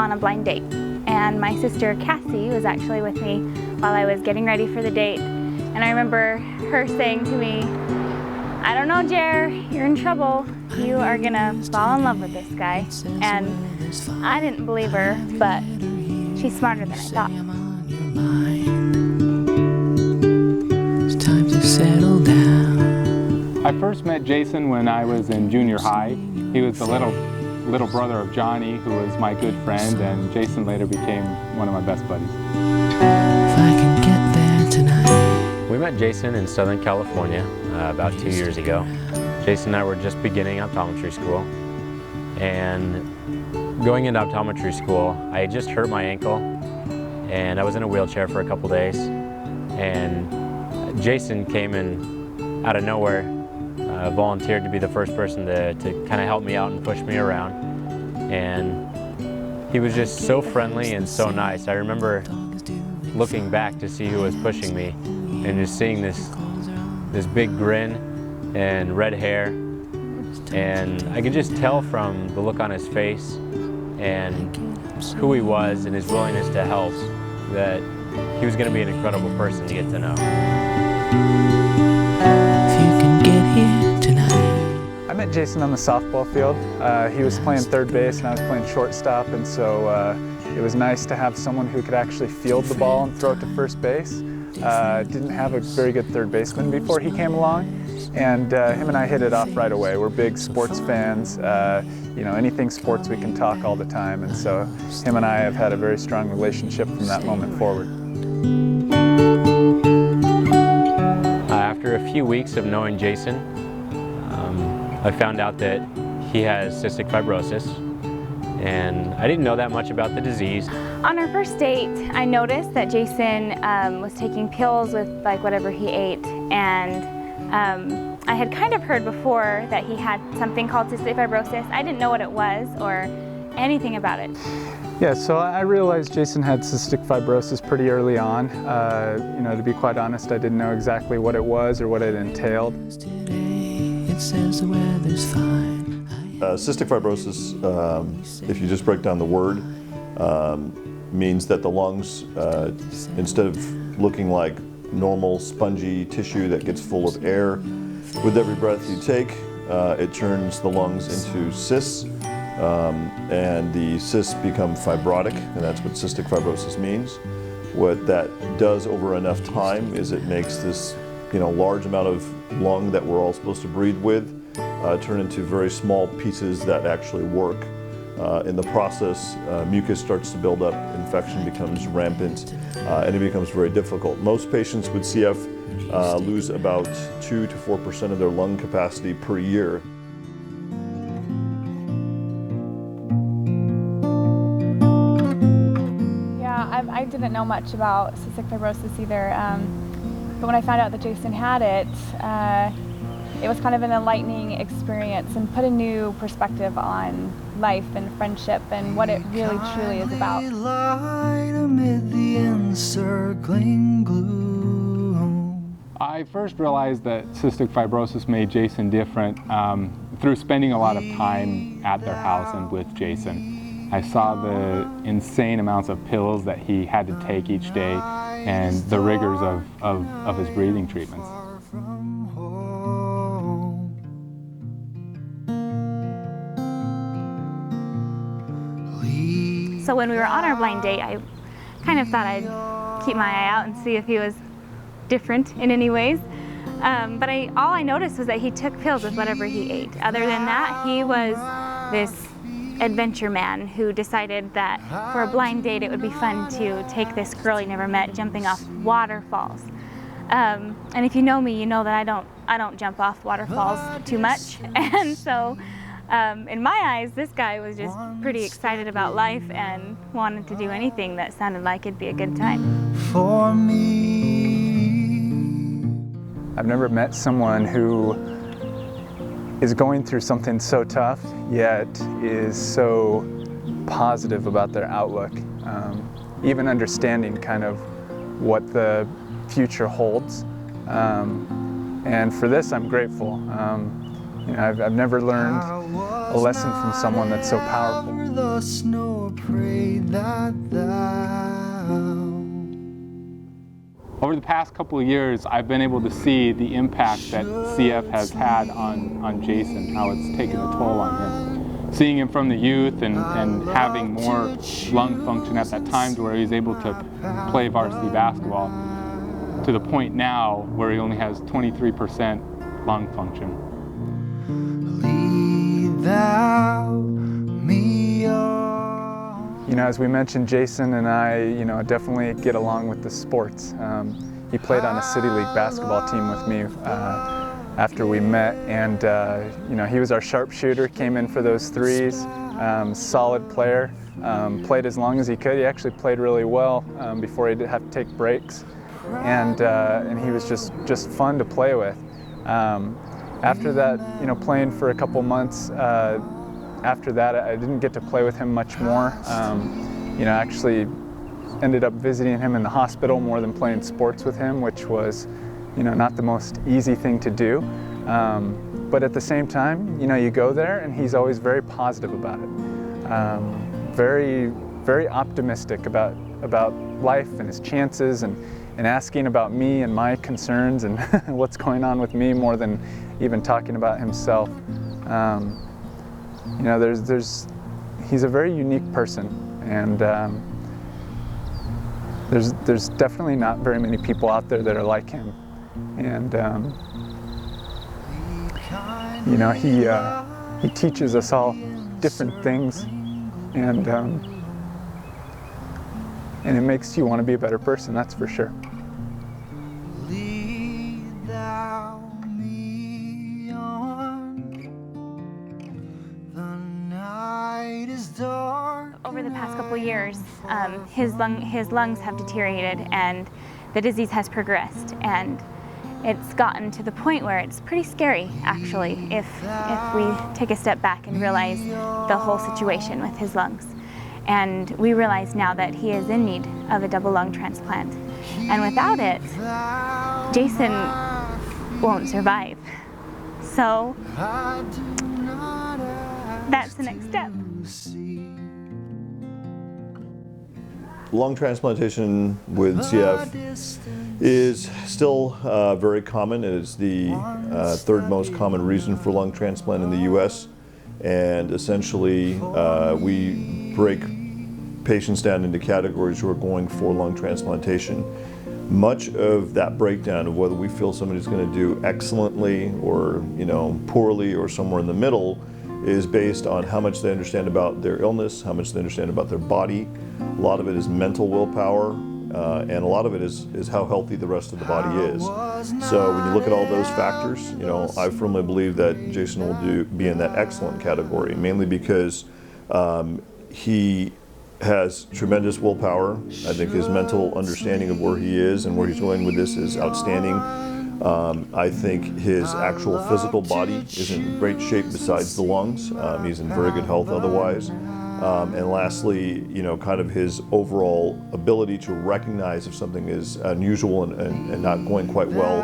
on a blind date. And my sister Cassie was actually with me while I was getting ready for the date. And I remember her saying to me, "I don't know, Jer, you're in trouble. You are gonna fall in love with this guy." And I didn't believe her, but she's smarter than I thought. It's time to settle down. I first met Jason when I was in junior high. He was the little brother of Johnny, who was my good friend, and Jason later became one of my best buddies. If I can get there tonight. We met Jason in Southern California about 2 years ago. Jason and I were just beginning optometry school, and going into optometry school, I had just hurt my ankle, and I was in a wheelchair for a couple days, and Jason came in out of nowhere, volunteered to be the first person to kind of help me out and push me around, and he was just so friendly and so nice. I remember looking back to see who was pushing me and just seeing this big grin and red hair, and I could just tell from the look on his face and who he was and his willingness to help that he was going to be an incredible person to get to know. If you can get here tonight. I met Jason on the softball field. He was playing third base and I was playing shortstop, and so it was nice to have someone who could actually field the ball and throw it to first base. Didn't have a very good third baseman before he came along, and him and I hit it off right away. We're big sports fans. You know, anything sports, we can talk all the time, and so him and I have had a very strong relationship from that moment forward. After a few weeks of knowing Jason, I found out that he has cystic fibrosis, and I didn't know that much about the disease. On our first date, I noticed that Jason was taking pills with like whatever he ate, and I had kind of heard before that he had something called cystic fibrosis. I didn't know what it was or anything about it. Yeah, so I realized Jason had cystic fibrosis pretty early on. You know, to be quite honest, I didn't know exactly what it was or what it entailed. It says the weather's fine. Cystic fibrosis, if you just break down the word, means that the lungs, instead of looking like normal spongy tissue that gets full of air, with every breath you take, it turns the lungs into cysts, and the cysts become fibrotic, and that's what cystic fibrosis means. What that does over enough time is it makes this, large amount of lung that we're all supposed to breathe with turn into very small pieces that actually work. In the process, mucus starts to build up, infection becomes rampant, and it becomes very difficult. Most patients with CF lose about 2 to 4% of their lung capacity per year. Yeah, I didn't know much about cystic fibrosis either, but when I found out that Jason had it, it was kind of an enlightening experience and put a new perspective on life and friendship and what it really truly is about. I first realized that cystic fibrosis made Jason different through spending a lot of time at their house and with Jason. I saw the insane amounts of pills that he had to take each day and the rigors of his breathing treatments. So when we were on our blind date, I kind of thought I'd keep my eye out and see if he was different in any ways. But all I noticed was that he took pills with whatever he ate. Other than that, he was this adventure man who decided that for a blind date it would be fun to take this girl he never met jumping off waterfalls. And if you know me, you know that I don't jump off waterfalls too much. And so in my eyes, this guy was just pretty excited about life and wanted to do anything that sounded like it'd be a good time. For me. I've never met someone who is going through something so tough, yet is so positive about their outlook. Even understanding kind of what the future holds. And for this, I'm grateful. I've never learned a lesson from someone that's so powerful. with us, nor pray that thou. Over the past couple of years, I've been able to see the impact that CF has had on Jason, how it's taken a toll on him. Seeing him from the youth and having more lung function at that time to where he's able to play varsity basketball, to the point now where he only has 23% lung function. Lead thou me on. You know, as we mentioned, Jason and I, definitely get along with the sports. He played on a City League basketball team with me after we met, and he was our sharpshooter, came in for those threes, solid player, played as long as he could. He actually played really well before he did have to take breaks, and he was just fun to play with. After that, playing for a couple months, after that I didn't get to play with him much more. Actually ended up visiting him in the hospital more than playing sports with him, which was not the most easy thing to do. But at the same time, you go there and he's always very positive about it. Very, very optimistic about life and his chances, and asking about me and my concerns and what's going on with me more than even talking about himself. He's a very unique person, and there's definitely not very many people out there that are like him. And he teaches us all different things, and it makes you want to be a better person, that's for sure. Lead thou me on. The night is dark. Over the past couple of years, his lungs have deteriorated and the disease has progressed, and it's gotten to the point where it's pretty scary, actually, if we take a step back and realize the whole situation with his lungs. And we realize now that he is in need of a double lung transplant. And without it, Jason won't survive. So that's the next step. Lung transplantation with CF is still very common. It is the third most common reason for lung transplant in the U.S. And essentially, we break patients down into categories who are going for lung transplantation. Much of that breakdown of whether we feel somebody's going to do excellently or poorly or somewhere in the middle is based on how much they understand about their illness, how much they understand about their body. A lot of it is mental willpower, and a lot of it is how healthy the rest of the body is. So when you look at all those factors, I firmly believe that Jason will be in that excellent category, mainly because he has tremendous willpower. I think his mental understanding of where he is and where he's going with this is outstanding. I think his actual physical body is in great shape besides the lungs. He's in very good health otherwise. And lastly, kind of his overall ability to recognize if something is unusual and not going quite well.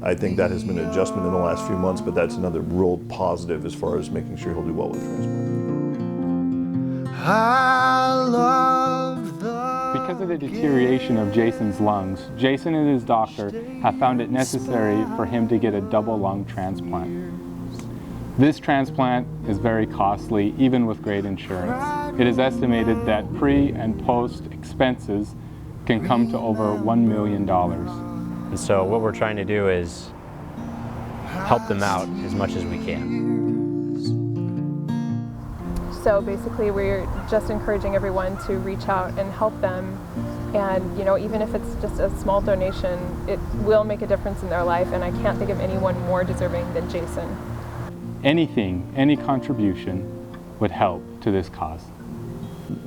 I think that has been an adjustment in the last few months, but that's another real positive as far as making sure he'll do well with transplant. Because of the deterioration of Jason's lungs, Jason and his doctor have found it necessary for him to get a double lung transplant. This transplant is very costly, even with great insurance. It is estimated that pre and post expenses can come to over $1 million. And so what we're trying to do is help them out as much as we can. So basically we're just encouraging everyone to reach out and help them, and even if it's just a small donation, it will make a difference in their life, and I can't think of anyone more deserving than Jason. Anything, any contribution would help to this cause.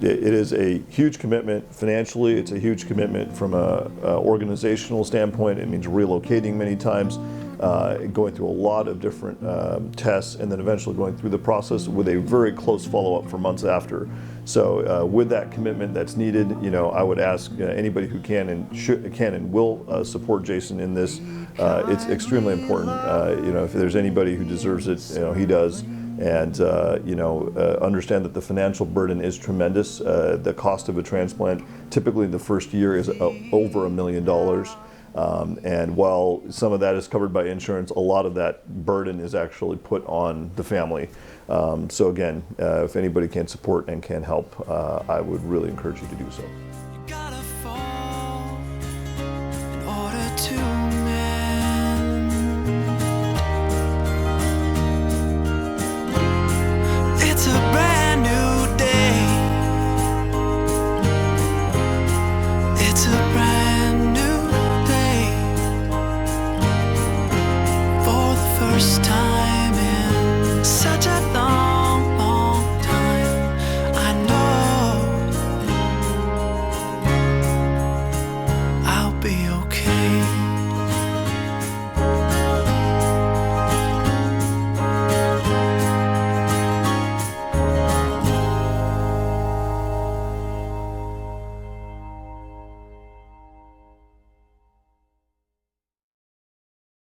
It is a huge commitment financially. It's a huge commitment from a organizational standpoint. It means relocating many times, going through a lot of different tests, and then eventually going through the process with a very close follow-up for months after. So with that commitment that's needed, I would ask anybody who can and will support Jason in this. It's extremely important. If there's anybody who deserves it, he does. and understand that the financial burden is tremendous. The cost of a transplant, typically the first year, is over $1 million. And while some of that is covered by insurance, a lot of that burden is actually put on the family. So again, if anybody can support and can help, I would really encourage you to do so. You gotta fall in order to mend. It's a brand new day. It's a brand new day. For the first time